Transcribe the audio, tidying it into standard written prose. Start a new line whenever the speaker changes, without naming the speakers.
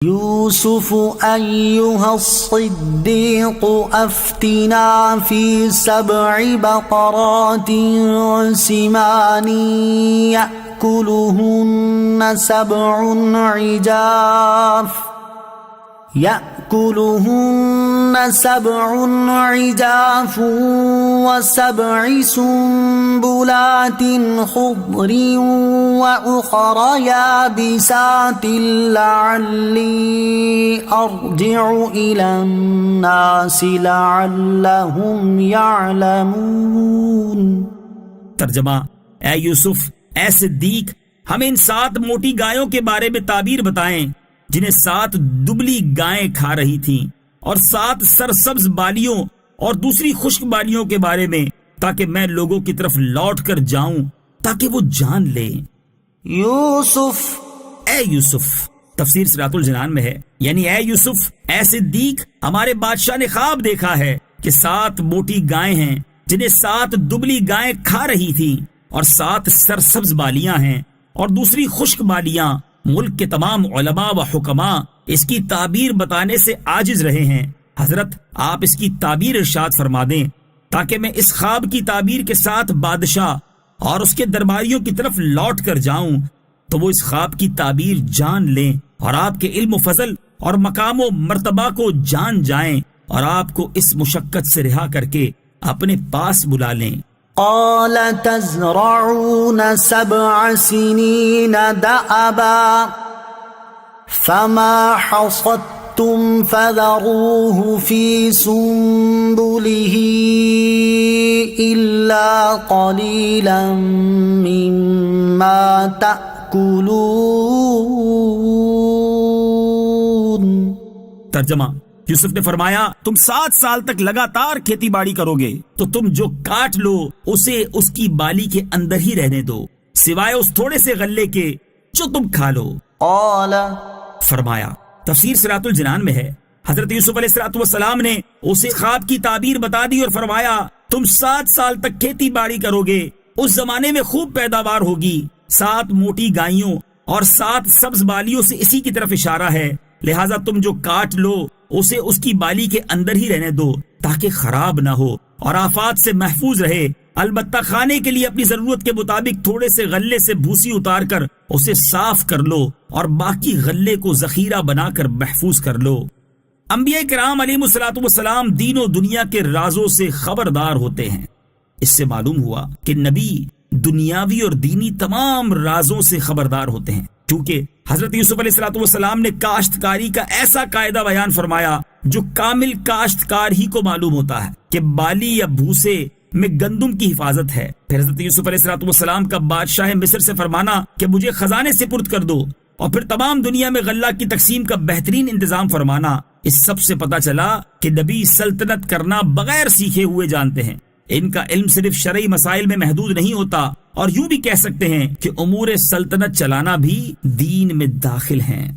يوسف أيها الصديق أفتنا في 7 بقرات سمان يأكلهن 7 عجاف و7 سنبلات خضر وأخر يابسات لعلي أرجع إلى الناس لعلهم يعلمون۔
ترجمہ: اے یوسف، اے صدیق، ہمیں ان 7 موٹی گایوں کے بارے میں تعبیر بتائیں جنہیں 7 دبلی گائیں کھا رہی تھیں، اور 7 سرسبز بالیوں اور دوسری خشک بالیوں کے بارے میں، تاکہ میں لوگوں کی طرف لوٹ کر جاؤں تاکہ وہ جان لیں۔
یوسف،
اے یوسف، تفسیر صراط الجنان میں ہے، یعنی اے یوسف، اے صدیق، ہمارے بادشاہ نے خواب دیکھا ہے کہ 7 موٹی گائیں ہیں جنہیں 7 دبلی گائیں کھا رہی تھیں، اور 7 سرسبز بالیاں ہیں اور دوسری خشک بالیاں۔ ملک کے تمام علماء و حکماء اس کی تعبیر بتانے سے عاجز رہے ہیں۔ حضرت، آپ اس کی تعبیر ارشاد فرما دیں تاکہ میں اس خواب کی تعبیر کے ساتھ بادشاہ اور اس کے درباریوں کی طرف لوٹ کر جاؤں تو وہ اس خواب کی تعبیر جان لیں اور آپ کے علم و فضل اور مقام و مرتبہ کو جان جائیں اور آپ کو اس مشقت سے رہا کر کے اپنے پاس بلا لیں۔
قال تزرعون 7 سنين دأبا فما حصدتم فذروه في سنبله إلا قليلا مما تأكلون۔
ترجمہ: یوسف نے فرمایا، تم 7 سال تک لگاتار کھیتی باڑی کرو گے تو تم جو کاٹ لو اسے اس کی بالی کے اندر ہی رہنے دو، سوائے اس تھوڑے سے غلے کے جو تم کھا لو۔
قال،
فرمایا، تفسیر صراط الجنان میں ہے، حضرت یوسف علیہ السلام نے اسے خواب کی تعبیر بتا دی اور فرمایا، تم 7 سال تک کھیتی باڑی کرو گے، اس زمانے میں خوب پیداوار ہوگی۔ 7 موٹی گائیوں اور 7 سبز بالیوں سے اسی کی طرف اشارہ ہے، لہٰذا تم جو کاٹ لو اسے اس کی بالی کے اندر ہی رہنے دو تاکہ خراب نہ ہو اور آفات سے محفوظ رہے۔ البتہ کھانے کے لیے اپنی ضرورت کے مطابق تھوڑے سے غلے سے بھوسی اتار کر اسے صاف کر لو اور باقی غلے کو ذخیرہ بنا کر محفوظ کر لو۔ انبیاء کرام علیہم السلام دین و دنیا کے رازوں سے خبردار ہوتے ہیں۔ اس سے معلوم ہوا کہ نبی دنیاوی اور دینی تمام رازوں سے خبردار ہوتے ہیں، کیونکہ حضرت یوسف علیہ السلام نے کاشتکاری کا ایسا قاعدہ بیان فرمایا جو کامل کاشتکار ہی کو معلوم ہوتا ہے کہ بالی یا بھوسے میں گندم کی حفاظت ہے۔ پھر حضرت یوسف علیہ السلام کا بادشاہ مصر سے فرمانا کہ مجھے خزانے سپرد کر دو، اور پھر تمام دنیا میں غلہ کی تقسیم کا بہترین انتظام فرمانا، اس سب سے پتہ چلا کہ نبی سلطنت کرنا بغیر سیکھے ہوئے جانتے ہیں۔ ان کا علم صرف شرعی مسائل میں محدود نہیں ہوتا، اور یوں بھی کہہ سکتے ہیں کہ امور سلطنت چلانا بھی دین میں داخل ہیں۔